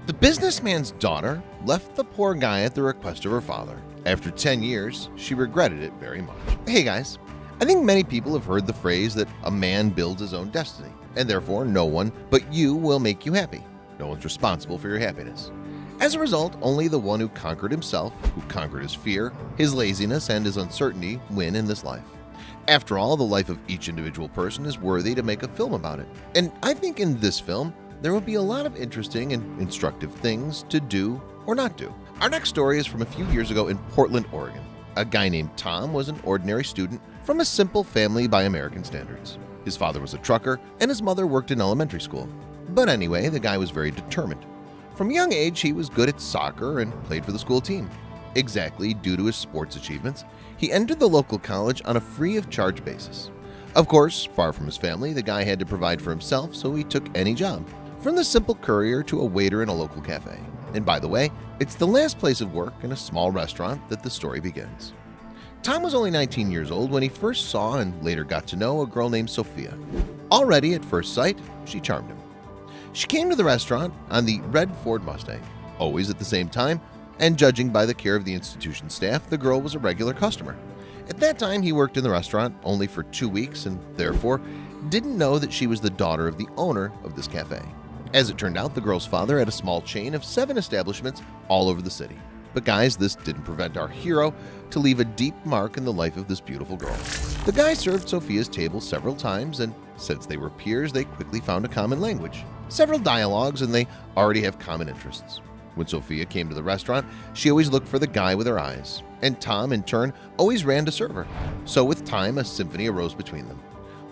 The businessman's daughter left the poor guy at the request of her father. After 10 years, she regretted it very much. Hey guys, I think many people have heard the phrase that a man builds his own destiny, and therefore no one but you will make you happy. No one's responsible for your happiness. As a result, only the one who conquered himself, who conquered his fear, his laziness, and his uncertainty win in this life. After all, the life of each individual person is worthy to make a film about it. And I think in this film, there will be a lot of interesting and instructive things to do or not do. Our next story is from a few years ago in Portland, Oregon. A guy named Tom was an ordinary student from a simple family by American standards. His father was a trucker and his mother worked in elementary school. But anyway, the guy was very determined. From a young age, he was good at soccer and played for the school team. Exactly due to his sports achievements, he entered the local college on a free-of-charge basis. Of course, far from his family, the guy had to provide for himself, so he took any job, from the simple courier to a waiter in a local cafe. And by the way, it's the last place of work in a small restaurant that the story begins. Tom was only 19 years old when he first saw and later got to know a girl named Sophia. Already at first sight, she charmed him. She came to the restaurant on the red Ford Mustang, always at the same time, and judging by the care of the institution staff, the girl was a regular customer. At that time, he worked in the restaurant only for 2 weeks and therefore didn't know that she was the daughter of the owner of this cafe. As it turned out, the girl's father had a small chain of 7 establishments all over the city. But guys, this didn't prevent our hero to leave a deep mark in the life of this beautiful girl. The guy served Sophia's table several times, and since they were peers, they quickly found a common language, several dialogues, and they already have common interests. When Sophia came to the restaurant, she always looked for the guy with her eyes, and Tom, in turn, always ran to serve her. So with time, a symphony arose between them.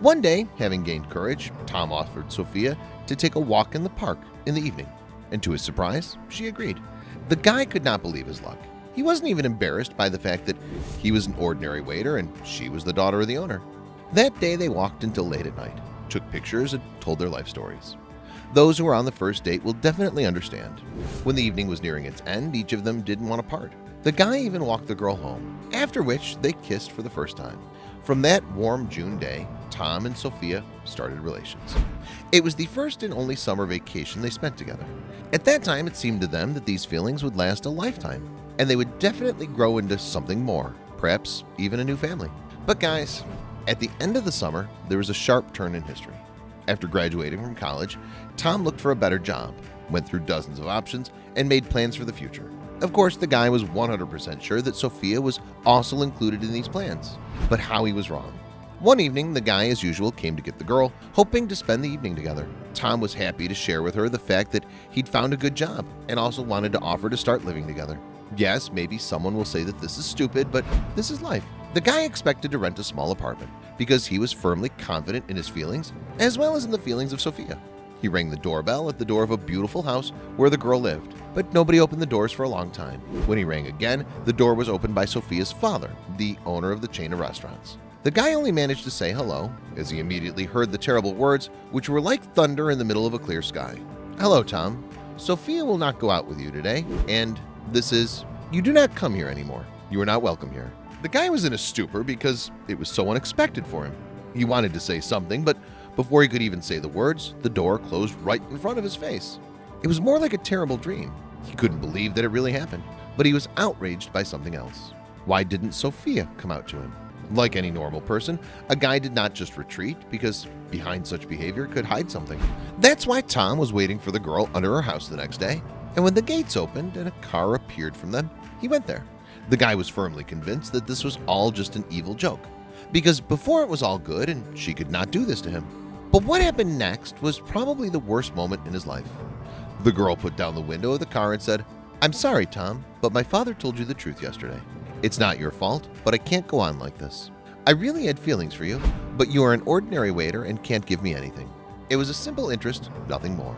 One day, having gained courage, Tom offered Sophia to take a walk in the park in the evening, and to his surprise, she agreed. The guy could not believe his luck. He wasn't even embarrassed by the fact that he was an ordinary waiter and she was the daughter of the owner. That day, they walked until late at night, took pictures, and told their life stories. Those who were on the first date will definitely understand. When the evening was nearing its end, each of them didn't want to part. The guy even walked the girl home, after which they kissed for the first time. From that warm June day, Tom and Sophia started relations. It was the first and only summer vacation they spent together. At that time, it seemed to them that these feelings would last a lifetime, and they would definitely grow into something more, perhaps even a new family. But guys, at the end of the summer, there was a sharp turn in history. After graduating from college, Tom looked for a better job, went through dozens of options, and made plans for the future. Of course, the guy was 100% sure that Sophia was also included in these plans, but how he was wrong. One evening, the guy, as usual, came to get the girl, hoping to spend the evening together. Tom was happy to share with her the fact that he'd found a good job and also wanted to offer to start living together. Yes, maybe someone will say that this is stupid, but this is life. The guy expected to rent a small apartment because he was firmly confident in his feelings as well as in the feelings of Sophia. He rang the doorbell at the door of a beautiful house where the girl lived, but nobody opened the doors for a long time. When he rang again, the door was opened by Sophia's father, the owner of the chain of restaurants. The guy only managed to say hello as he immediately heard the terrible words which were like thunder in the middle of a clear sky. "Hello, Tom. Sophia will not go out with you today, and this is, you do not come here anymore. You are not welcome here." The guy was in a stupor because it was so unexpected for him. He wanted to say something, but before he could even say the words, the door closed right in front of his face. It was more like a terrible dream. He couldn't believe that it really happened, but he was outraged by something else. Why didn't Sophia come out to him? Like any normal person, a guy did not just retreat because behind such behavior could hide something. That's why Tom was waiting for the girl under her house the next day, and when the gates opened and a car appeared from them, he went there. The guy was firmly convinced that this was all just an evil joke, because before it was all good and she could not do this to him. But what happened next was probably the worst moment in his life. The girl put down the window of the car and said, "I'm sorry, Tom, but my father told you the truth yesterday. It's not your fault, but I can't go on like this. I really had feelings for you, but you are an ordinary waiter and can't give me anything. It was a simple interest, nothing more.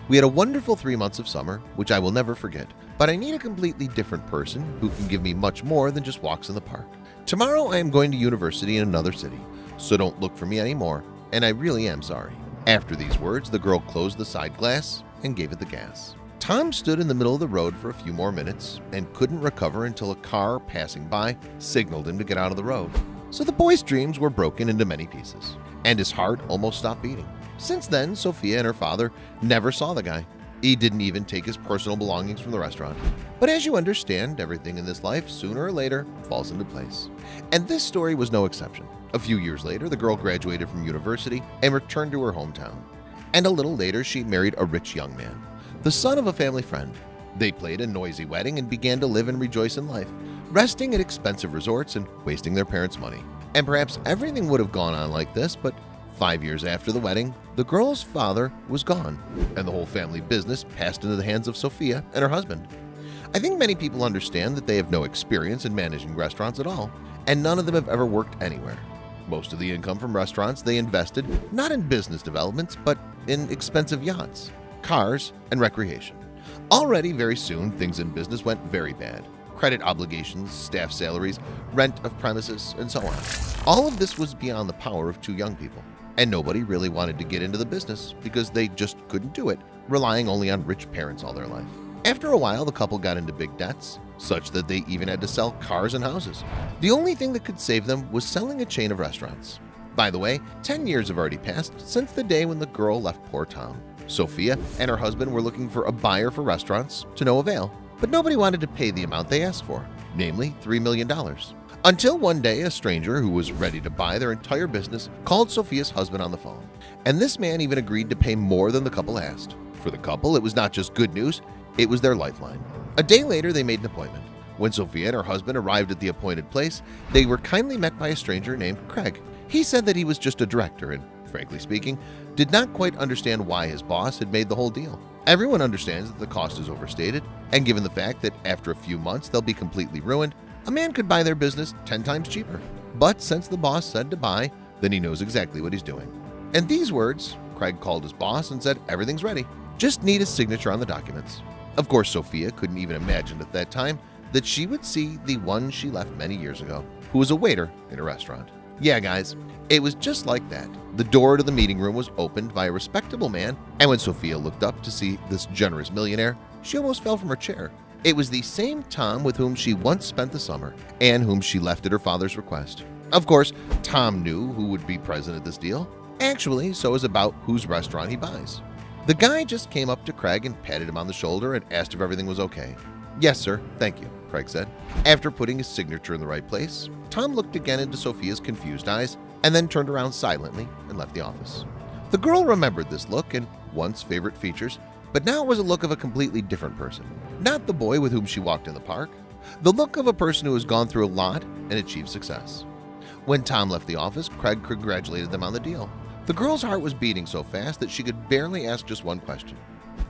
We had a wonderful 3 months of summer, which I will never forget, but I need a completely different person who can give me much more than just walks in the park. Tomorrow I am going to university in another city, so don't look for me anymore, and I really am sorry." After these words, the girl closed the side glass and gave it the gas. Tom stood in the middle of the road for a few more minutes and couldn't recover until a car passing by signaled him to get out of the road. So the boy's dreams were broken into many pieces, and his heart almost stopped beating. Since then, Sophia and her father never saw the guy. He didn't even take his personal belongings from the restaurant. But as you understand, everything in this life sooner or later falls into place. And this story was no exception. A few years later, the girl graduated from university and returned to her hometown. And a little later, she married a rich young man, the son of a family friend. They played a noisy wedding and began to live and rejoice in life, resting at expensive resorts and wasting their parents' money. And perhaps everything would have gone on like this, but 5 years after the wedding, the girl's father was gone, and the whole family business passed into the hands of Sophia and her husband. I think many people understand that they have no experience in managing restaurants at all, and none of them have ever worked anywhere. Most of the income from restaurants they invested not in business developments, but in expensive yachts, cars, and recreation. Already very soon, things in business went very bad. Credit obligations, staff salaries, rent of premises, and so on. All of this was beyond the power of two young people, and nobody really wanted to get into the business because they just couldn't do it, relying only on rich parents all their life. After a while, the couple got into big debts, such that they even had to sell cars and houses. The only thing that could save them was selling a chain of restaurants. By the way, 10 years have already passed since the day when the girl left poor Tom. Sophia and her husband were looking for a buyer for restaurants to no avail, but nobody wanted to pay the amount they asked for, namely $3 million. Until one day, a stranger who was ready to buy their entire business called Sophia's husband on the phone. And this man even agreed to pay more than the couple asked. For the couple, it was not just good news, it was their lifeline. A day later, they made an appointment. When Sophia and her husband arrived at the appointed place, they were kindly met by a stranger named Craig. He said that he was just a director and, frankly speaking, did not quite understand why his boss had made the whole deal. Everyone understands that the cost is overstated, and given the fact that after a few months they'll be completely ruined, a man could buy their business 10 times cheaper. But since the boss said to buy, then he knows exactly what he's doing. And these words, Craig called his boss and said everything's ready. Just need his signature on the documents. Of course, Sophia couldn't even imagine at that time that she would see the one she left many years ago, who was a waiter in a restaurant. Yeah, guys, it was just like that. The door to the meeting room was opened by a respectable man, and when Sophia looked up to see this generous millionaire, she almost fell from her chair. It was the same Tom with whom she once spent the summer, and whom she left at her father's request. Of course, Tom knew who would be present at this deal. Actually, so is about whose restaurant he buys. The guy just came up to Craig and patted him on the shoulder and asked if everything was okay. Yes, sir, thank you, Craig said. After putting his signature in the right place, Tom looked again into Sophia's confused eyes and then turned around silently and left the office. The girl remembered this look and once favorite features, but now it was a look of a completely different person. Not the boy with whom she walked in the park, the look of a person who has gone through a lot and achieved success. When Tom left the office, Craig congratulated them on the deal. The girl's heart was beating so fast that she could barely ask just one question.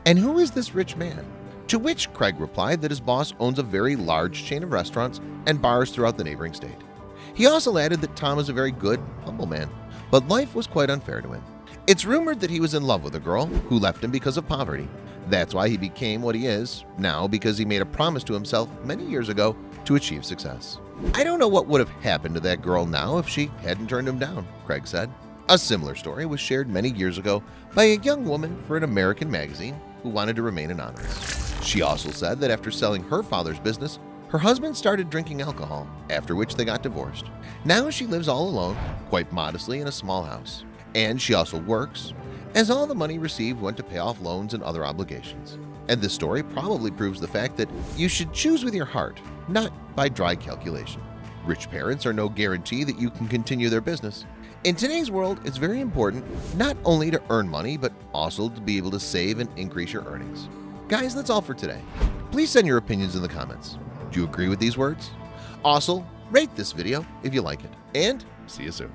And who is this rich man? To which Craig replied that his boss owns a very large chain of restaurants and bars throughout the neighboring state. He also added that Tom is a very good, humble man, but life was quite unfair to him. It's rumored that he was in love with a girl who left him because of poverty. That's why he became what he is now, because he made a promise to himself many years ago to achieve success. I don't know what would have happened to that girl now if she hadn't turned him down, Craig said. A similar story was shared many years ago by a young woman for an American magazine who wanted to remain anonymous. She also said that after selling her father's business, her husband started drinking alcohol, after which they got divorced. Now she lives all alone, quite modestly in a small house. And she also works, as all the money received went to pay off loans and other obligations. And this story probably proves the fact that you should choose with your heart, not by dry calculation. Rich parents are no guarantee that you can continue their business. In today's world, it's very important not only to earn money, but also to be able to save and increase your earnings. Guys, that's all for today. Please send your opinions in the comments. Do you agree with these words? Also, rate this video if you like it, and see you soon.